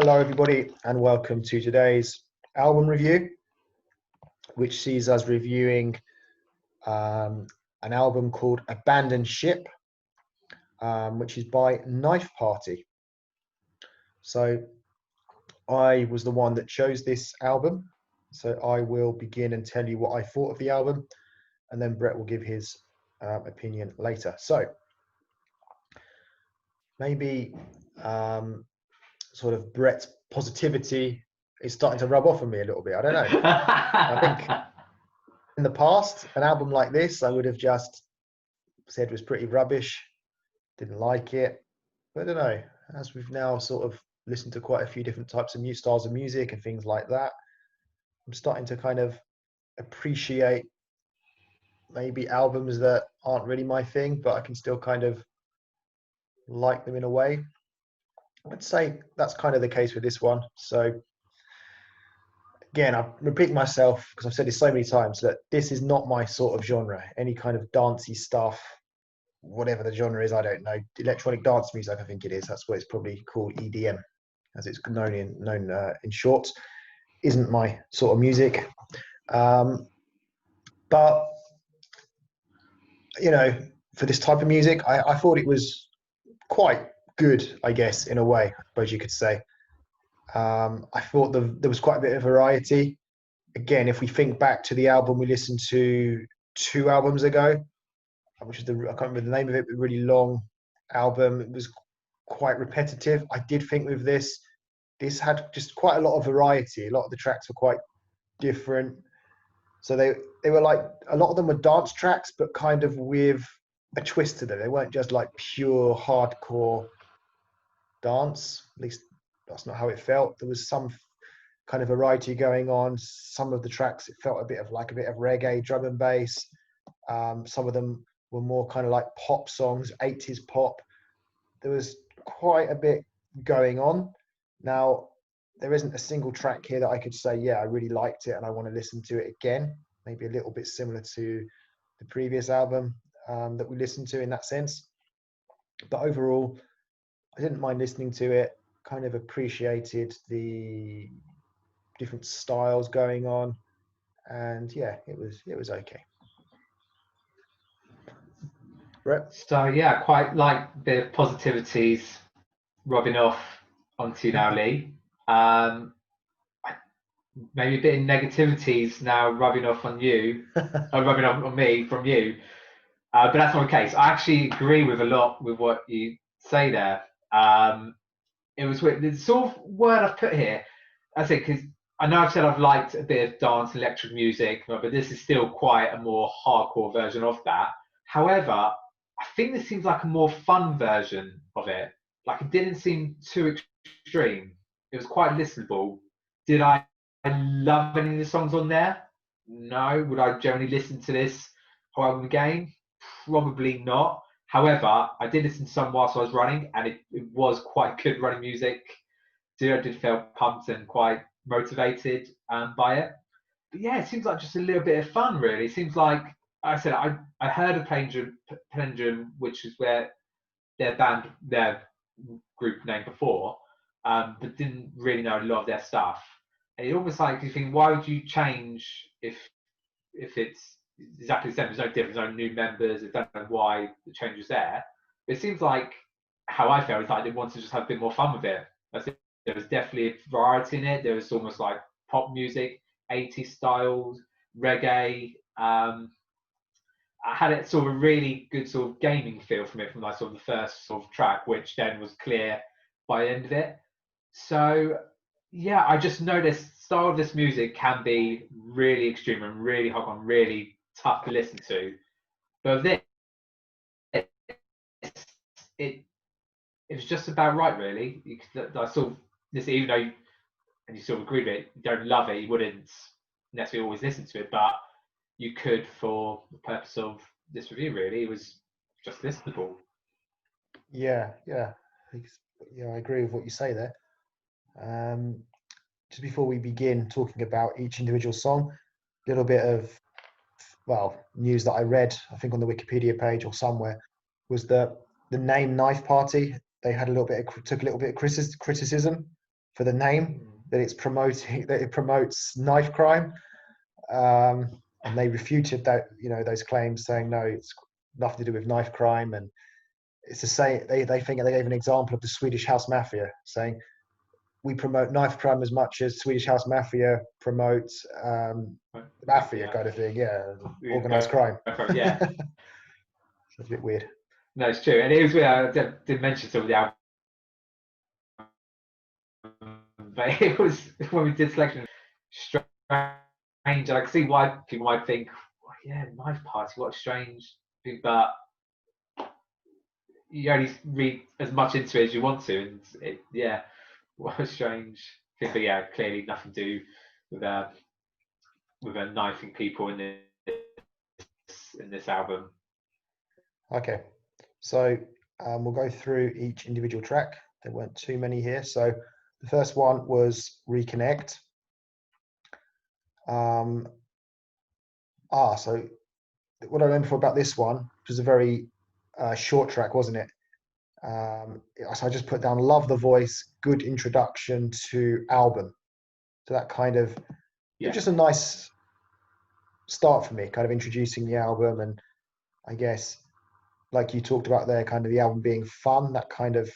Hello, everybody, and welcome to today's album review, which sees us reviewing an album called Abandoned Ship, which is by Knife Party. So I was the one that chose this album. So I will begin and tell you what I thought of the album, and then Brett will give his opinion later. So maybe sort of Brett's positivity is starting to rub off on me a little bit. I don't know. I think in the past, an album like this, I would have just said was pretty rubbish, didn't like it. But I don't know. As we've now sort of listened to quite a few different types of new styles of music and things like that, I'm starting to kind of appreciate maybe albums that aren't really my thing, but I can still kind of like them in a way. I'd say that's kind of the case with this one. So again, I'm repeating myself because I've said this so many times that this is not my sort of genre. Any kind of dancey stuff, whatever the genre is, I don't know. Electronic dance music, I think it is. That's what it's probably called, EDM, as it's known in short. Isn't my sort of music. But you know, for this type of music, I thought it was quite good, I guess, in a way, I suppose you could say. I thought there was quite a bit of variety. Again, if we think back to the album we listened to 2 albums ago, which is I can't remember the name of it, but really long album. It was quite repetitive. I did think with this had just quite a lot of variety. A lot of the tracks were quite different. So they were like, a lot of them were dance tracks, but kind of with a twist to them. They weren't just like pure hardcore dance. At least that's not how it felt. There was some kind of variety going on. Some of the tracks, it felt a bit of reggae, drum and bass. Some of them were more kind of like pop songs, 80s pop. There was quite a bit going on. Now, there isn't a single track here that I could say, yeah, I really liked it and I want to listen to it again. Maybe a little bit similar to the previous album that we listened to in that sense. But overall, I didn't mind listening to it, kind of appreciated the different styles going on. And yeah, it was okay. Brett? So yeah, quite like the positivities rubbing off onto you now, Lee. Maybe a bit of negativities now rubbing off on you, or rubbing off on me from you. But that's not the case. I actually agree with a lot with what you say there. It was the sort of word I've put here. I say because I know I've said I've liked a bit of dance, electric music, but this is still quite a more hardcore version of that. However, I think this seems like a more fun version of it. Like it didn't seem too extreme. It was quite listenable. Did I love any of the songs on there? No. Would I generally listen to this whole album again? Probably not. However, I did listen to some whilst I was running, and it was quite good running music. I did feel pumped and quite motivated by it. But yeah, it seems like just a little bit of fun, really. It seems like I said, I heard of Pendulum, which is where their group name before, but didn't really know a lot of their stuff. And it almost like you think, why would you change if it's exactly the same? There's no difference, no new members. I don't know why the change was there. But it seems like how I felt is like they wanted to just have a bit more fun with it. There was definitely a variety in it. There was almost like pop music, 80s styles, reggae. I had it sort of a really good sort of gaming feel from it, from like sort of the first sort of track, which then was clear by the end of it. So yeah, I just know this style of this music can be really extreme and really hot and really tough to listen to. But this, it was just about right, really. I sort of this, even though and you sort of agree with it, you don't love it, you wouldn't necessarily always listen to it, but you could for the purpose of this review. Really, it was just listenable. Yeah, I agree with what you say there. Just before we begin talking about each individual song, a little bit of news that I read, I think on the Wikipedia page or somewhere, was that the name Knife Party, they had took a little bit of criticism for the name, that it's promoting, that it promotes knife crime. And they refuted that, those claims, saying no, it's nothing to do with knife crime. And it's the same. They think they gave an example of the Swedish House Mafia, saying we promote knife crime as much as Swedish House Mafia promotes mafia kind of thing. Yeah, organized crime. Yeah, so it's a bit weird. No, it's true, and it was weird. I did mention some of the album, but it was when we did selection strange. I can see why people might think, well, yeah, knife party, what a strange thing, but you only read as much into it as you want to, and what a strange thing. But yeah, clearly nothing to do with a knifing people in this album. Okay, so we'll go through each individual track. There weren't too many here. So the first one was Reconnect. So what I remember about this one, it was a very short track, wasn't it? So I just put down, love the voice, good introduction to album. So that kind of, it was just a nice start for me, kind of introducing the album. And I guess, like you talked about there, kind of the album being fun, that kind of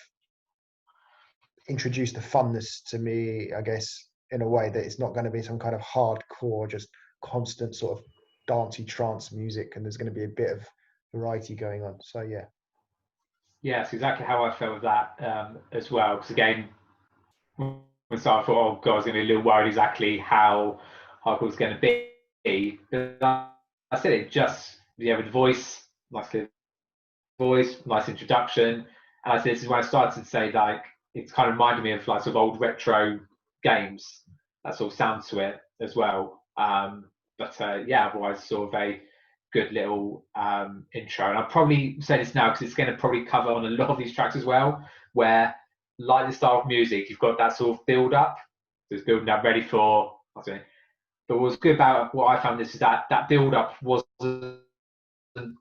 introduced the funness to me, I guess, in a way that it's not going to be some kind of hardcore, just constant sort of dancey trance music, and there's going to be a bit of variety going on. So yeah. Yeah, it's exactly how I felt with that as well. Because again, when I thought, oh god, I was going to be a little worried exactly how hardcore was going to be. But I said it just, with the voice, nice introduction. And I said this is when I started to say, like, it's kind of reminded me of like sort of old retro games. That sort of sound to it as well. Otherwise sort of a good little intro. And I'll probably say this now because it's going to probably cover on a lot of these tracks as well, where like the style of music, you've got that sort of build up. So it's building up ready for, but what's good about what I found this is that build up wasn't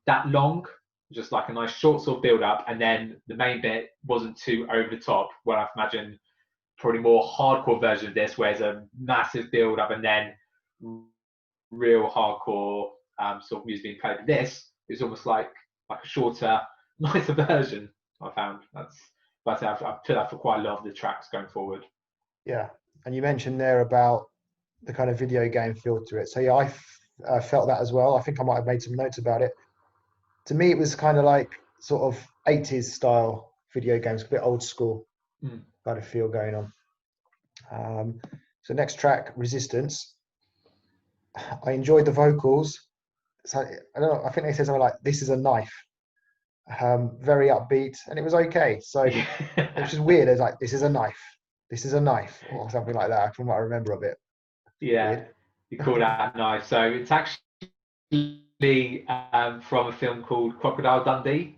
that long, just like a nice short sort of build up, and then the main bit wasn't too over the top, where I imagine probably more hardcore version of this, where it's a massive build up and then real hardcore sort of music being played. This is almost like a shorter, nicer version. I found I've put that for quite a lot of the tracks going forward. Yeah, and you mentioned there about the kind of video game feel to it. So yeah, I felt that as well. I think I might have made some notes about it. To me, it was kind of like sort of 80s style video games, a bit old school kind of feel going on. So next track, Resistance. I enjoyed the vocals. So I don't know, I think they said something like, this is a knife. Very upbeat, and it was okay. So it was just weird. It's like, this is a knife. This is a knife, or something like that, from what I remember of it. Yeah, weird. You call that a knife. So it's actually from a film called Crocodile Dundee.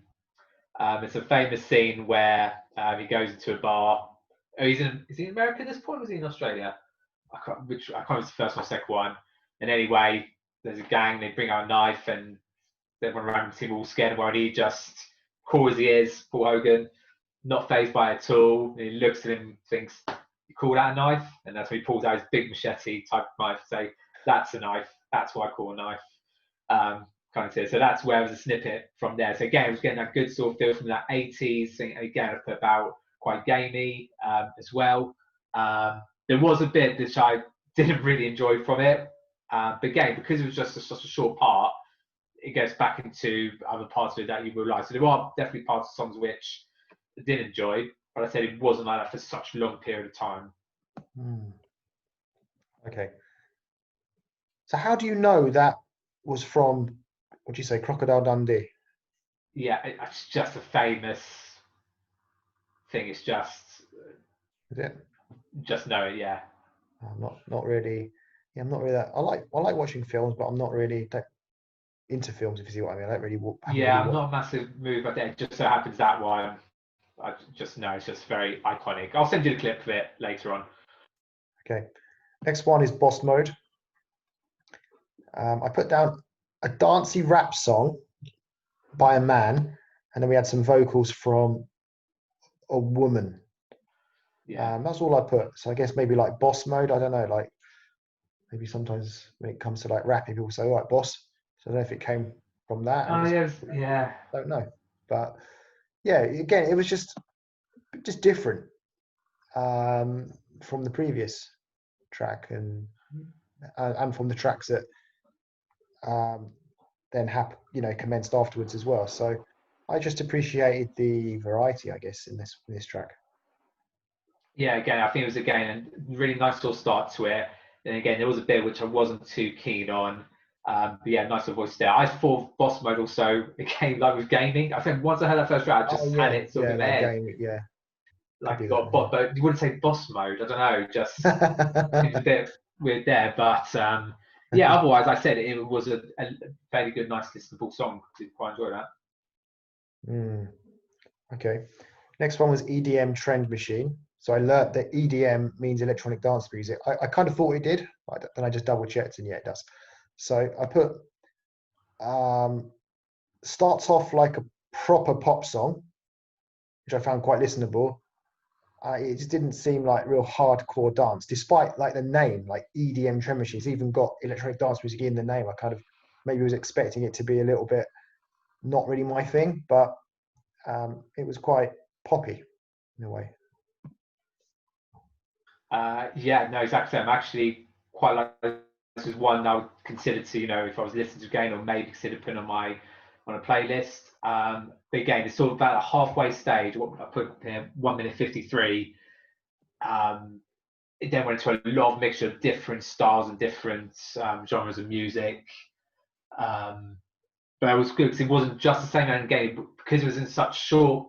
It's a famous scene where he goes into a bar. Oh, is he in America at this point, or was he in Australia? I can't remember the first or second one. And anyway, there's a gang, they bring out a knife, and everyone around the team are all scared of it. He just, cool as he is, Paul Hogan, not fazed by it at all. And he looks at him, thinks, you call that a knife? And that's when he pulls out his big machete type of knife, say, that's a knife. That's what I call a knife. Kind of thing. So that's where it was a snippet from there. So again, it was getting that good sort of feel from that 80s thing. Again, about quite gamey as well. There was a bit which I didn't really enjoy from it. But again, because it was just such a short part, it gets back into other parts of it that you will like. So there are definitely parts of songs which I did enjoy, but I said it wasn't like that for such a long period of time. Okay. So how do you know that was from, what do you say, Crocodile Dundee? Yeah, it's just a famous thing. It's just. Is it? Just know it, yeah. I'm not really. Yeah, I'm not really that. I like watching films, but I'm not really into films. If you see what I mean, I don't really. I'm not a massive move, but it just so happens that one. I just know it's just very iconic. I'll send you the clip of it later on. Okay. Next one is Boss Mode. I put down a dancey rap song by a man, and then we had some vocals from a woman. Yeah. That's all I put. So I guess maybe like boss mode. I don't know. Like maybe sometimes when it comes to like rapping, people say, "All right, boss." So I don't know if it came from that. I Oh just yes, yeah. don't know. But yeah, again, it was just different from the previous track and from the tracks that um, then commenced afterwards as well. So I just appreciated the variety, I guess, in this track. Yeah, again, I think it was again a really nice little start to it. And again, there was a bit which I wasn't too keen on. But yeah, nice little voice there. I thought boss mode also again like with gaming. I think once I heard that first round, I Oh just had yeah, it sort of yeah, in my like head. game, yeah, could Like do you got that. bot, but you wouldn't say boss mode. I don't know, just seems a Yeah. bit weird there. But yeah, otherwise, I said it was a fairly good, nice, listenable song. Did quite enjoy that. Mm, okay. Next one was EDM Trend Machine. So I learnt that EDM means electronic dance music. I kind of thought it did, but then I just double checked and yeah, it does. So I put um, starts off like a proper pop song, which I found quite listenable. It just didn't seem like real hardcore dance, despite like the name, like EDM Trend Machine. It's even got electronic dance music in the name. I kind of maybe was expecting it to be a little bit not really my thing, but it was quite poppy in a way. Yeah, no, exactly. I'm actually quite like this is one I would consider to, if I was listening to again, or maybe consider putting on a playlist. But again, it's sort of about a halfway stage. What I put here, 1 minute 53. It then went into a lot of mixture of different styles and different genres of music. Um, but it was good because it wasn't just the same end game, but because it was in such short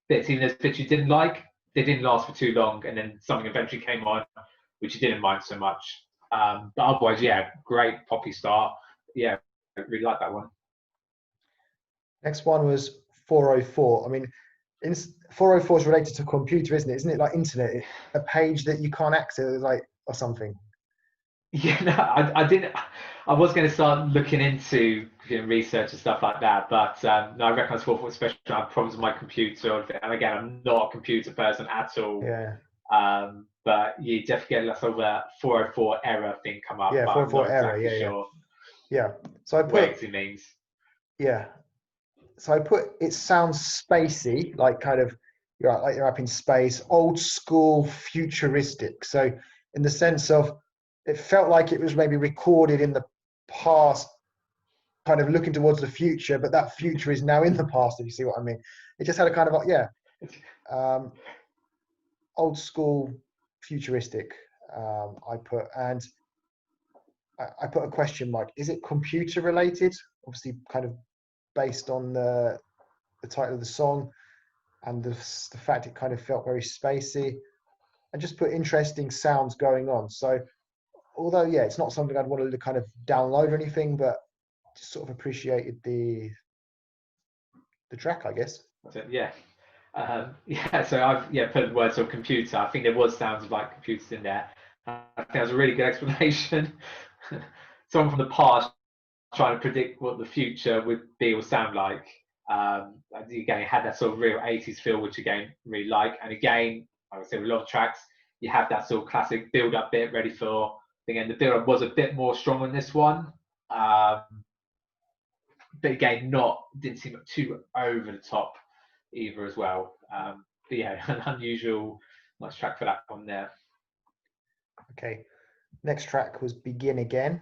bits, even those bits you didn't like, they didn't last for too long, and then something eventually came on which you didn't mind so much. But otherwise, yeah, great poppy start. Yeah, I really like that one. Next one was 404. I mean, 404 is related to computer, isn't it? Isn't it like internet, a page that you can't access, like or something? Yeah, no, I didn't. I was going to start looking into research and stuff like that, but no, I reckon I thought, especially I had problems with my computer, and again, I'm not a computer person at all. Yeah, But you definitely get a sort of a 404 error thing come up, yeah, but I'm 404 not error. exactly Yeah, yeah, sure yeah. So I what it put actually means. yeah. So I put it sounds spacey, like kind of you're up in space, old school, futuristic. So in the sense of it felt like it was maybe recorded in the past, kind of looking towards the future, but that future is now in the past. If you see what I mean, it just had a kind of um, old school, futuristic. I put and I put a question mark. Is it computer related? Obviously, kind of based on the title of the song and the fact it kind of felt very spacey. I just put interesting sounds going on. So although yeah, it's not something I'd want to kind of download or anything, but just sort of appreciated the track, I guess. So, yeah. Yeah, so I've put the words on computer. I think there was sounds of like computers in there. I think that was a really good explanation. Someone from the past trying to predict what the future would be or sound like. Again, it had that sort of real 80s feel, which again, really like. And again, like I said, with a lot of tracks, you have that sort of classic build up bit ready for. Again, the build up was a bit more strong on this one. But again, didn't seem too over the top either as well. But yeah, an unusual, nice track for that one there. Okay. Next track was Begin Again.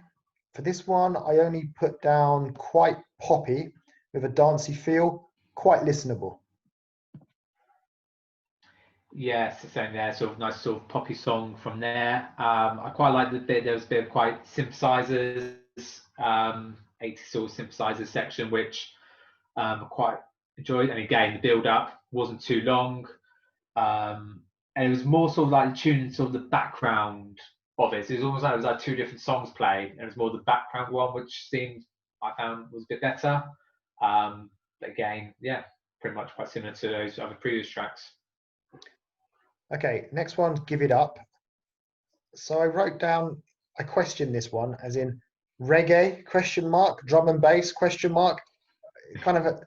For this one, I only put down quite poppy with a dancey feel, quite listenable. Yes, the same there. Sort of nice sort of poppy song from there. I quite like the bit. There was a bit of quite synthesizers, 80 sort of synthesizers section, which I quite enjoyed. And again, the build up wasn't too long, and it was more sort of like tuning sort of the background of it. So it was almost like it was like two different songs playing, and it was more the background one, which seemed I found was a bit better. But again, yeah, pretty much quite similar to those other previous tracks. Okay, next one, Give It Up. So I wrote down, I questioned this one as in reggae, question mark, drum and bass, question mark. It kind of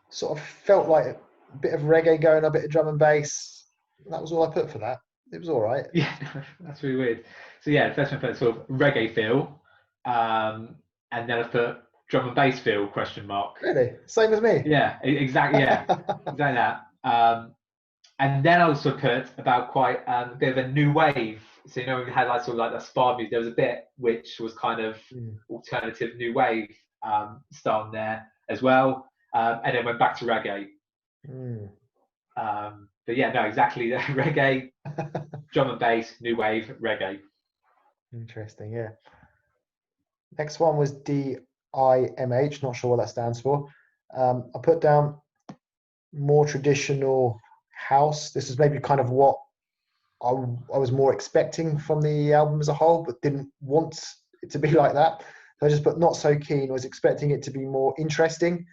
sort of felt like a bit of reggae going, a bit of drum and bass. That was all I put for that. It was all right. Yeah, that's really weird. So yeah, the first one I put sort of reggae feel, and then I put drum and bass feel question mark. Really, same as me. Yeah, exactly. Yeah, exactly that. And then I also put about quite a bit of a new wave. So we had like sort of like that spa music. There was a bit which was kind of alternative new wave style in there as well, and then went back to reggae. Mm. But yeah, no, exactly. Reggae, drum and bass, new wave, reggae. Interesting, yeah. Next one was DIMH, not sure what that stands for. I put down more traditional house. This is maybe kind of what I was more expecting from the album as a whole, but didn't want it to be like that. So I just put not so keen. I was expecting it to be more interesting,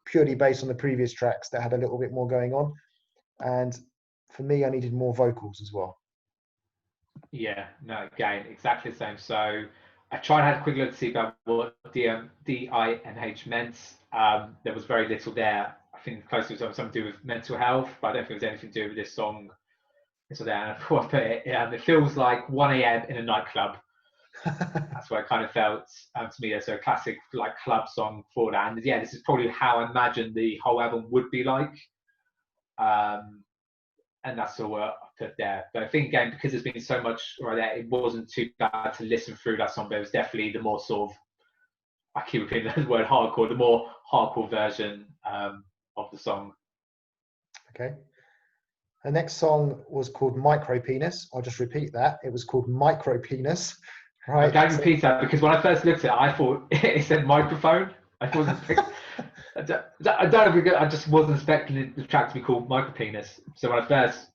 purely based on the previous tracks that had a little bit more going on. And for me, I needed more vocals as well. Yeah, no, again, exactly the same. So I tried to have a quick look to see about what DINH meant. There was very little there. I think closely was something to do with mental health, but I don't think there was anything to do with this song. So there, and I thought I put it, it feels like 1 a.m. in a nightclub. That's what I kind of felt to me. So a classic like club song for that. And yeah, this is probably how I imagined the whole album would be like. And that's all I put there. But I think again, because there's been so much right there, it wasn't too bad to listen through that song. But it was definitely the more sort of, I keep repeating the word hardcore, the more hardcore version of the song. Okay. The next song was called Micro Penis. I'll just repeat that. It was called Micro Penis. Right. I'm going to repeat that because when I first looked at it, I thought it said microphone. I just wasn't expecting the track to be called Micro Penis. So when I first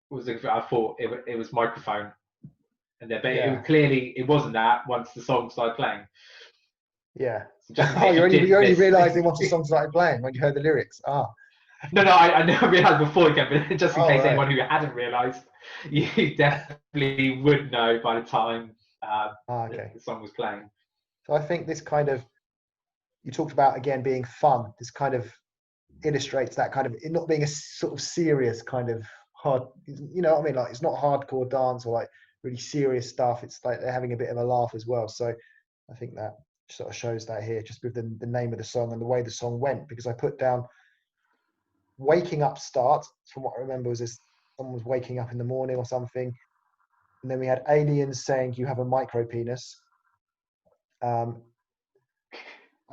was looking for it, I thought it was microphone. And then, but it wasn't that once the song started playing. Yeah. So you only realised once the song started playing when you heard the lyrics. No, I never realised before again, but just in case anyone who hadn't realised, you definitely would know by the time the song was playing. So I think this kind of, you talked about again being fun. This kind of illustrates that kind of it not being a sort of serious kind of hard, you know what I mean? Like it's not hardcore dance or like really serious stuff. It's like they're having a bit of a laugh as well. So I think that sort of shows that here, just with the name of the song and the way the song went, because I put down waking up start. From what I remember was this, someone was waking up in the morning or something. And then we had aliens saying you have a micro penis. And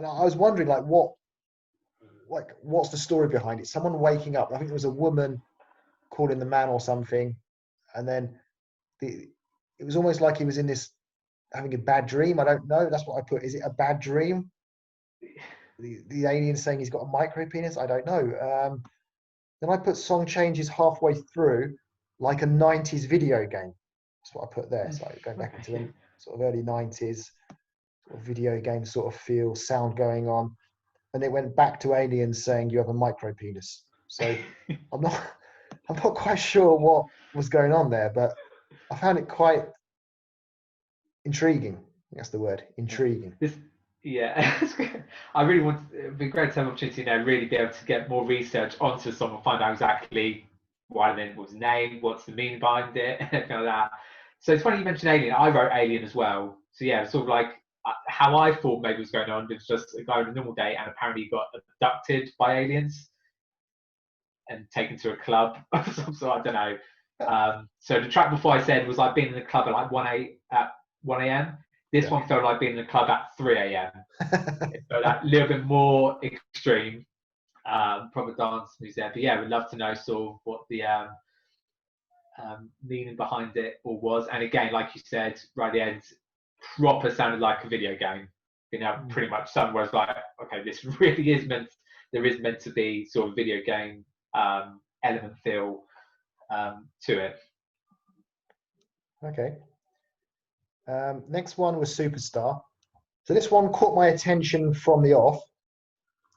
I was wondering what's the story behind it? Someone waking up. I think there was a woman calling the man or something. And then it was almost like he was in this having a bad dream. I don't know. That's what I put. Is it a bad dream? The alien saying he's got a micro penis. I don't know. Then I put song changes halfway through, like a 90s video game. That's what I put there. So going back into the sort of early 90s sort of video game sort of feel, sound going on. And it went back to aliens saying you have a micro penis. So I'm not quite sure what was going on there, but I found it quite intriguing. That's the word, intriguing. I really want. It'd be great to have an opportunity now, really be able to get more research onto the song and find out exactly why then was the name, what's the meaning behind it, kind of that. So it's funny you mentioned Alien. I wrote Alien as well. So yeah, sort of like how I thought maybe was going on. It was just a guy on a normal day, and apparently he got abducted by aliens and taken to a club. So I don't know. So the track before I said was like being in the club at like 1 a.m. This one felt like being in the club at 3 a.m. It felt like a little bit more extreme, proper dance music there. But yeah, we'd love to know sort of what the meaning behind it all was. And again, like you said, right at the end, proper sounded like a video game. Pretty much somewhere was like, okay, this really is meant. There is meant to be sort of video game element feel to it. Okay. Next one was Superstar. So this one caught my attention from the off.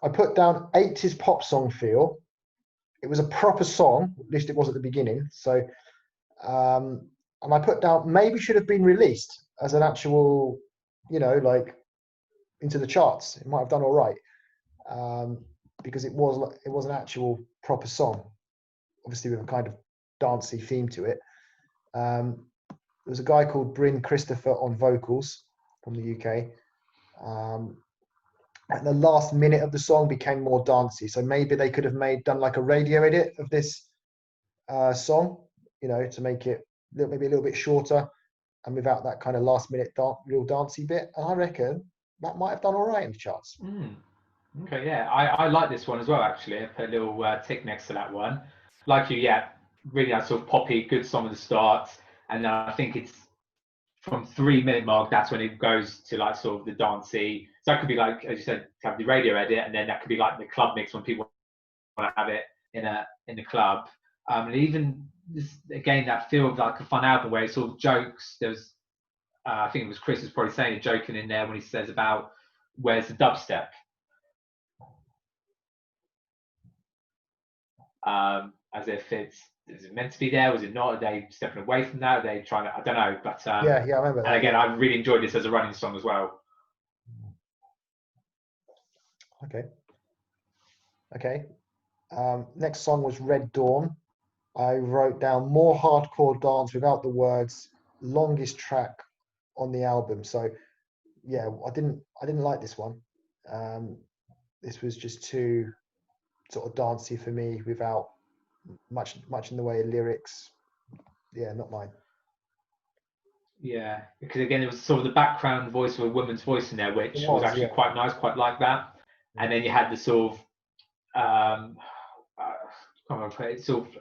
I put down 80s pop song feel. It was a proper song, at least it was at the beginning. So, and I put down maybe should have been released as an actual, like into the charts. It might have done all right because it was an actual proper song, obviously with a kind of dancey theme to it. There was a guy called Bryn Christopher on vocals from the UK. And the last minute of the song became more dancey. So maybe they could have done like a radio edit of this song, you know, to make it maybe a little bit shorter and without that kind of last minute real dancey bit. And I reckon that might have done all right in the charts. Okay, yeah, I like this one as well, actually. I put a little tick next to that one. Like you, yeah, really that sort of poppy, good song at the start. And then I think it's from 3 minute mark, that's when it goes to like sort of the dancey. So that could be like, as you said, have the radio edit, and then that could be like the club mix when people want to have it in the club. And even this, again, that feel of like a fun album where it sort of jokes. There's, I think it was Chris was probably saying it, joking in there when he says about where's the dubstep. As if is it meant to be there? Was it not? Are they stepping away from that? Are they trying to? I don't know. But yeah, I remember that. And again, I really enjoyed this as a running song as well. Okay. Next song was Red Dawn. I wrote down more hardcore dance without the words. Longest track on the album. So yeah, I didn't like this one. This was just too sort of dancey for me without much in the way of lyrics. Yeah, not mine. Yeah, because again, it was sort of the background voice of a woman's voice in there, which was actually quite nice, quite like that. And then you had the sort of, I can't remember, it's sort of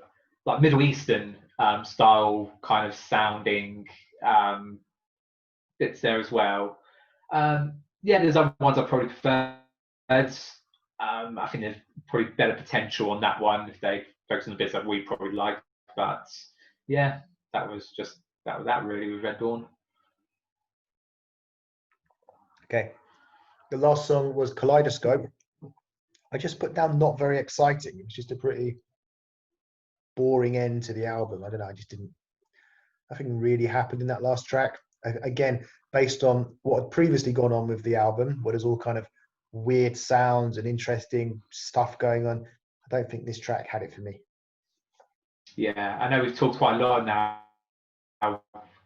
like Middle Eastern style kind of sounding bits there as well. Yeah, there's other ones I probably preferred. I think there's probably better potential on that one if they focus on the bits that we probably like. But yeah, that was that really with Red Dawn. Okay. The last song was Kaleidoscope. I just put down not very exciting. It was just a pretty boring end to the album. I don't know. Nothing really happened in that last track. Again, based on what had previously gone on with the album, where there's all kind of weird sounds and interesting stuff going on, I don't think this track had it for me. Yeah, I know we've talked quite a lot now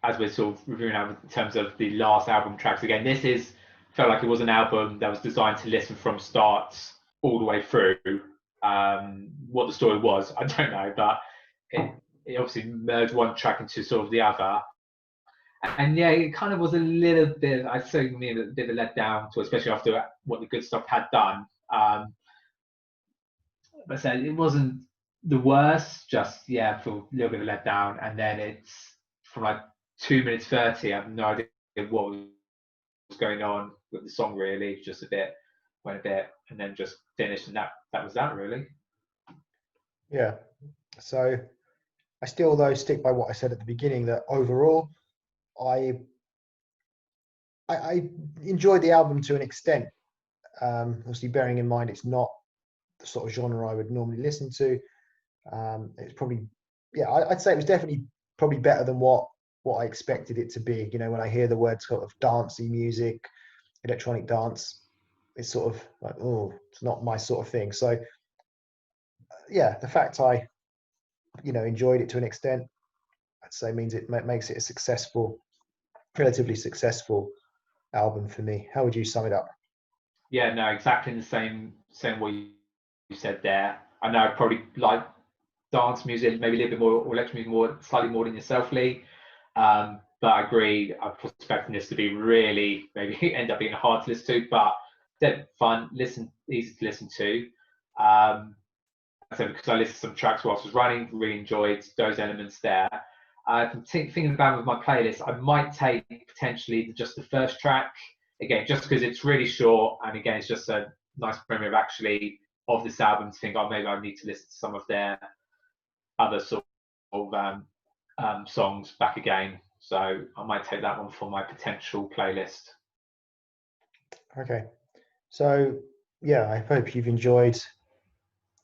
as we're sort of reviewing out in terms of the last album tracks. Again, this felt like it was an album that was designed to listen from start all the way through. What the story was, I don't know, but it obviously merged one track into sort of the other. And yeah, it kind of was a little bit, I'd say, a bit of a letdown to, especially after what the good stuff had done. But so it wasn't the worst, just yeah, for a little bit of a letdown. And then it's from like 2 minutes 30. I have no idea what was going on with the song really. Just went a bit, and then just finished, and that was that really. Yeah. So I still though stick by what I said at the beginning, that overall I enjoyed the album to an extent. Obviously, bearing in mind it's not the sort of genre I would normally listen to. It's probably, yeah, I'd say it was definitely probably better than what I expected it to be. You know, when I hear the words sort of dancey music, electronic dance, it's sort of like, oh, it's not my sort of thing. So yeah, the fact I, enjoyed it to an extent, I'd say means it makes it a relatively successful album for me. How would you sum it up? Yeah, no, exactly the same way you said there. I know I probably like dance music, maybe a little bit more, or electronic music slightly more than yourself, Lee. But I agree, I'm expecting this to be really, maybe end up being hard to listen to, but dead fun, easy to listen to. So because I listened to some tracks whilst I was running, really enjoyed those elements there. I'm thinking about with my playlist, I might take potentially just the first track, again, just because it's really short, and again, it's just a nice memory of this album to think, oh, maybe I need to listen to some of their other sort of songs back again. So I might take that one for my potential playlist. Okay. So yeah, I hope you've enjoyed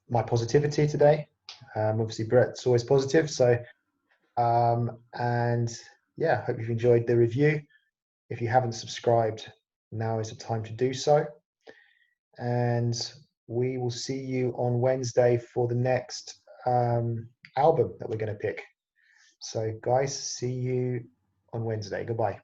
my positivity today. Obviously Brett's always positive. So, and yeah, hope you've enjoyed the review. If you haven't subscribed, now is the time to do so. And we will see you on Wednesday for the next album that we're going to pick. So, guys, see you on Wednesday. Goodbye.